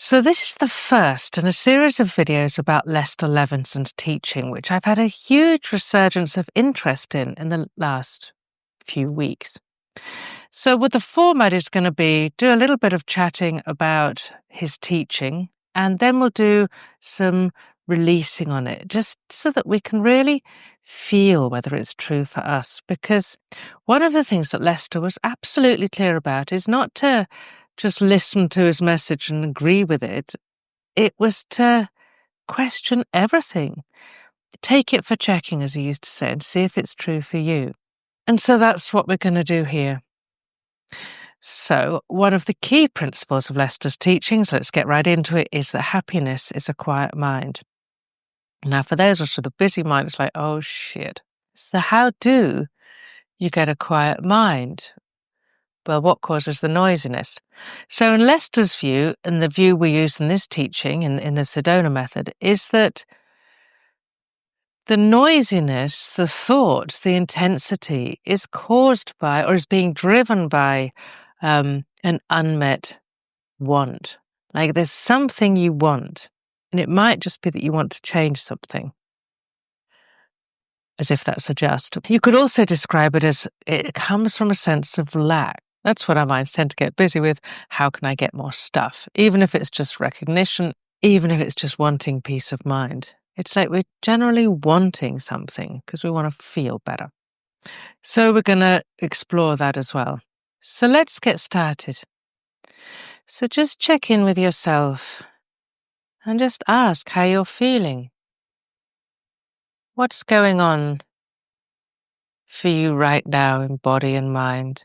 So this is the first in a series of videos about Lester Levenson's teaching, which I've had a huge resurgence of interest in the last few weeks. So what the format is going to be, do a little bit of chatting about his teaching, and then we'll do some releasing on it, just so that we can really feel whether it's true for us. Because one of the things that Lester was absolutely clear about is not to just listen to his message and agree with it. It was to question everything. Take it for checking, as he used to say, and see if it's true for you. And so that's what we're going to do here. So one of the key principles of Lester's teachings, let's get right into it, is that happiness is a quiet mind. Now, for those of us with a busy mind, it's like, oh, shit. So how do you get a quiet mind? Well, what causes the noisiness? So in Lester's view, and the view we use in this teaching, in the Sedona method, is that the noisiness, the thought, the intensity is caused by, or is being driven by, an unmet want. Like there's something you want, and it might just be that you want to change something, as if that's a just. You could also describe it as it comes from a sense of lack. That's what our minds tend to get busy with. How can I get more stuff? Even if it's just recognition, even if it's just wanting peace of mind. It's like we're generally wanting something because we want to feel better. So we're going to explore that as well. So let's get started. So just check in with yourself and just ask how you're feeling. What's going on for you right now in body and mind?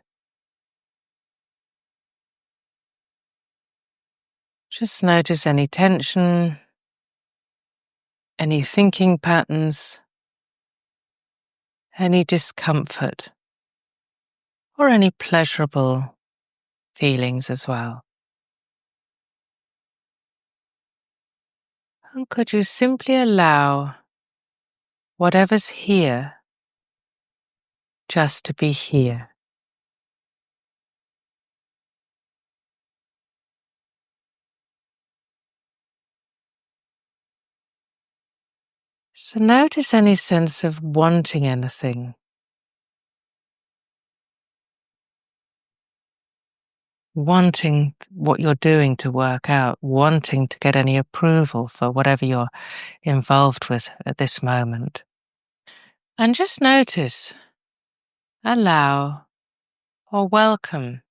Just notice any tension, any thinking patterns, any discomfort, or any pleasurable feelings as well. And could you simply allow whatever's here just to be here? So notice any sense of wanting anything, wanting what you're doing to work out, wanting to get any approval for whatever you're involved with at this moment. And just notice, allow, or welcome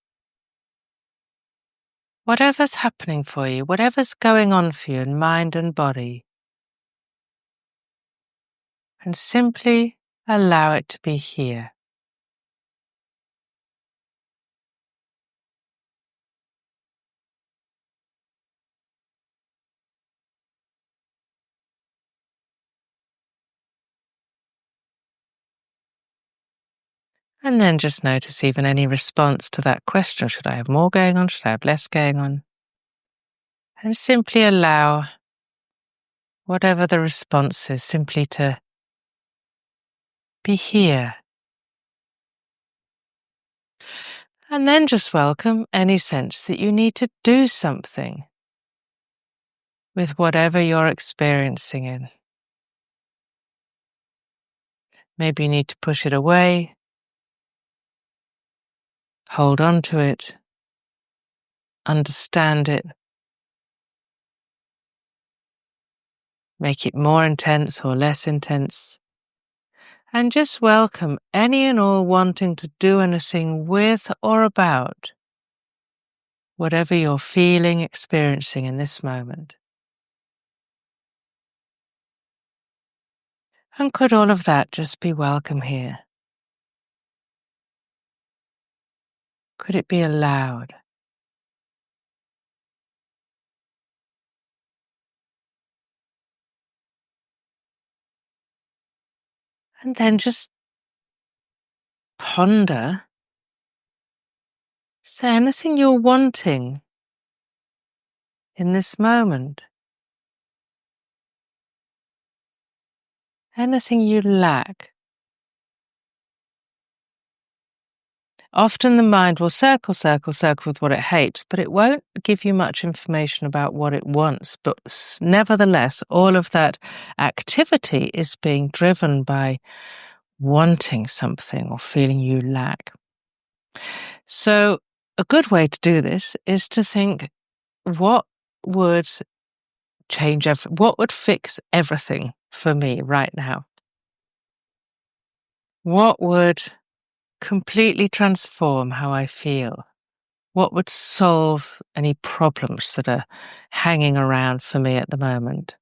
whatever's happening for you, whatever's going on for you in mind and body, and simply allow it to be here. And then just notice even any response to that question. Should I have more going on? Should I have less going on? And simply allow whatever the response is, simply to be here. And then just welcome any sense that you need to do something with whatever you're experiencing in. Maybe you need to push it away, hold on to it, understand it, make it more intense or less intense, and just welcome any and all wanting to do anything with or about whatever you're feeling, experiencing in this moment. And could all of that just be welcome here? Could it be allowed? And then just ponder, is there anything you're wanting in this moment? Anything you lack? Often the mind will circle, circle, circle with what it hates, but it won't give you much information about what it wants. But nevertheless, all of that activity is being driven by wanting something or feeling you lack. So a good way to do this is to think, what would what would fix everything for me right now? What would completely transform how I feel? What would solve any problems that are hanging around for me at the moment?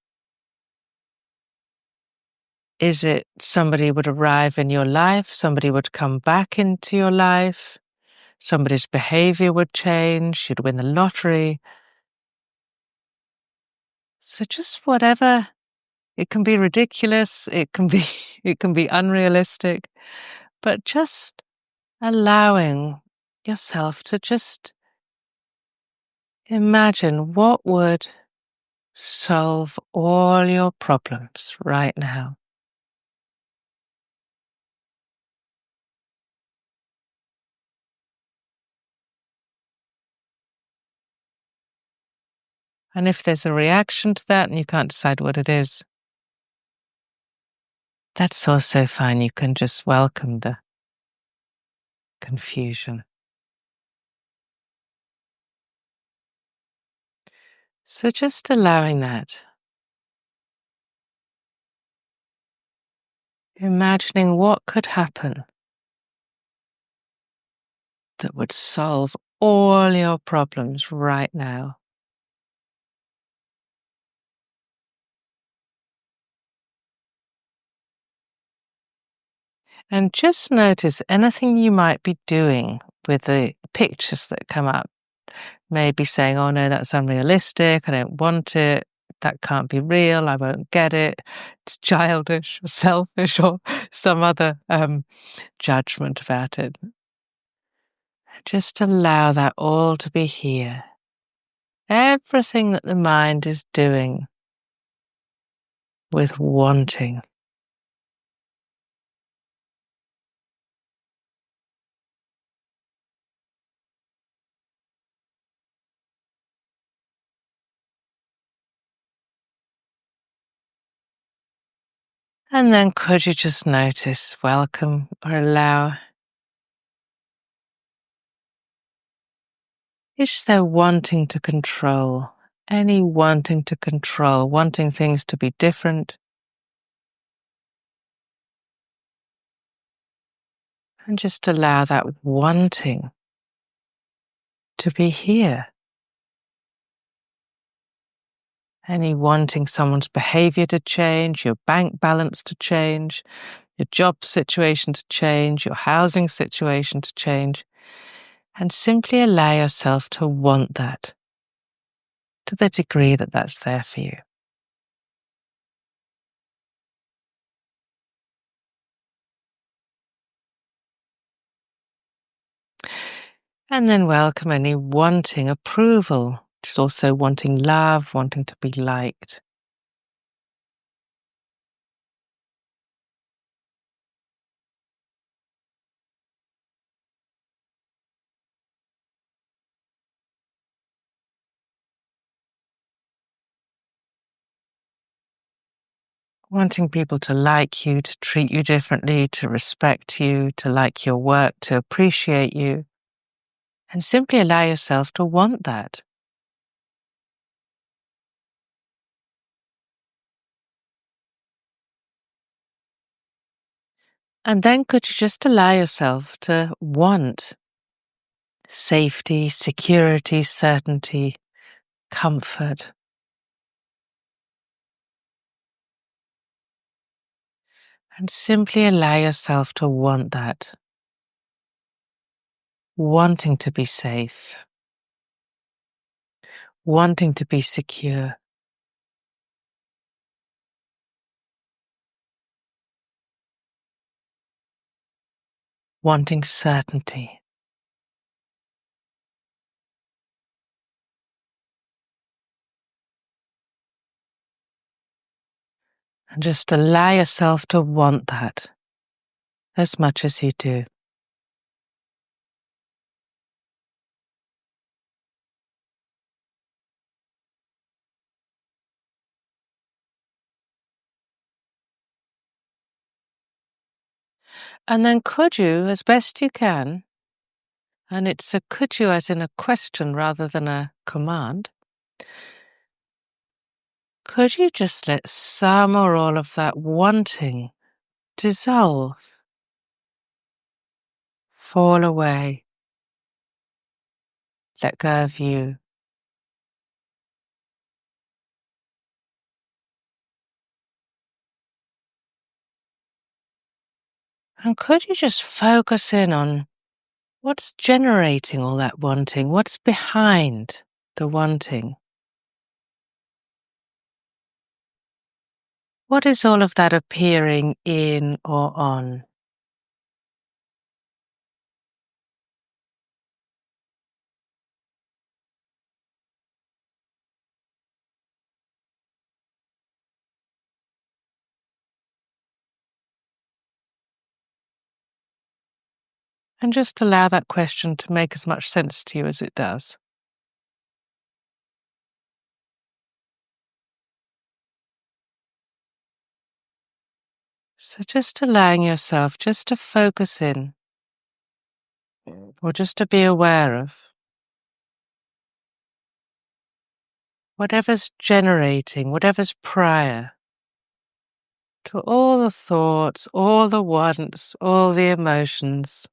Is it somebody would arrive in your life, somebody would come back into your life, somebody's behavior would change, you'd win the lottery? So just whatever. It can be ridiculous, it can be it can be unrealistic, but just allowing yourself to just imagine what would solve all your problems right now. And if there's a reaction to that and you can't decide what it is, that's also fine. You can just welcome the confusion. So just allowing that, imagining what could happen that would solve all your problems right now. And just notice anything you might be doing with the pictures that come up. Maybe saying, oh no, that's unrealistic, I don't want it, that can't be real, I won't get it, it's childish or selfish or some other judgment about it. Just allow that all to be here. Everything that the mind is doing with wanting. And then could you just notice, welcome or allow, is there wanting to control? Any wanting to control, wanting things to be different? And just allow that wanting to be here. Any wanting someone's behavior to change, your bank balance to change, your job situation to change, your housing situation to change, and simply allow yourself to want that to the degree that that's there for you. And then welcome any wanting approval, which is also wanting love, wanting to be liked. Wanting people to like you, to treat you differently, to respect you, to like your work, to appreciate you. And simply allow yourself to want that. And then could you just allow yourself to want safety, security, certainty, comfort. And simply allow yourself to want that. Wanting to be safe. Wanting to be secure. Wanting certainty. And just allow yourself to want that as much as you do. And then could you, as best you can, and it's a could you as in a question rather than a command, could you just let some or all of that wanting dissolve, fall away, let go of you? And could you just focus in on what's generating all that wanting? What's behind the wanting? What is all of that appearing in or on? And just allow that question to make as much sense to you as it does. So just allowing yourself just to focus in, or just to be aware of whatever's generating, whatever's prior to all the thoughts, all the wants, all the emotions.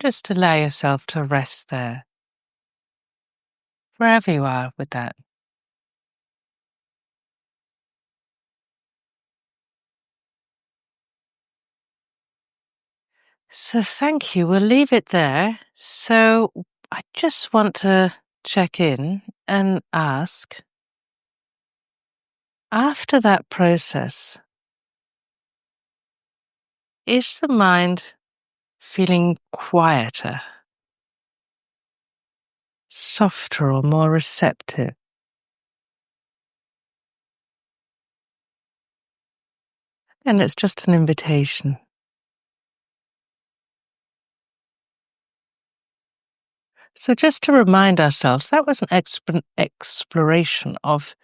Just allow yourself to rest there, wherever you are with that. So thank you. We'll leave it there. So I just want to check in and ask, after that process, is the mind feeling quieter, softer, or more receptive? And it's just an invitation. So just to remind ourselves, that was an exploration of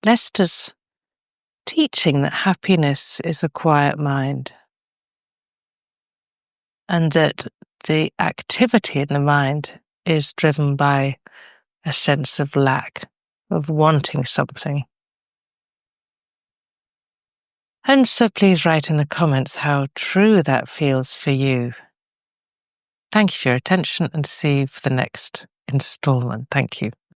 Lester's teaching that happiness is a quiet mind, and that the activity in the mind is driven by a sense of lack, of wanting something. And so please write in the comments how true that feels for you. Thank you for your attention, and see you for the next installment. Thank you.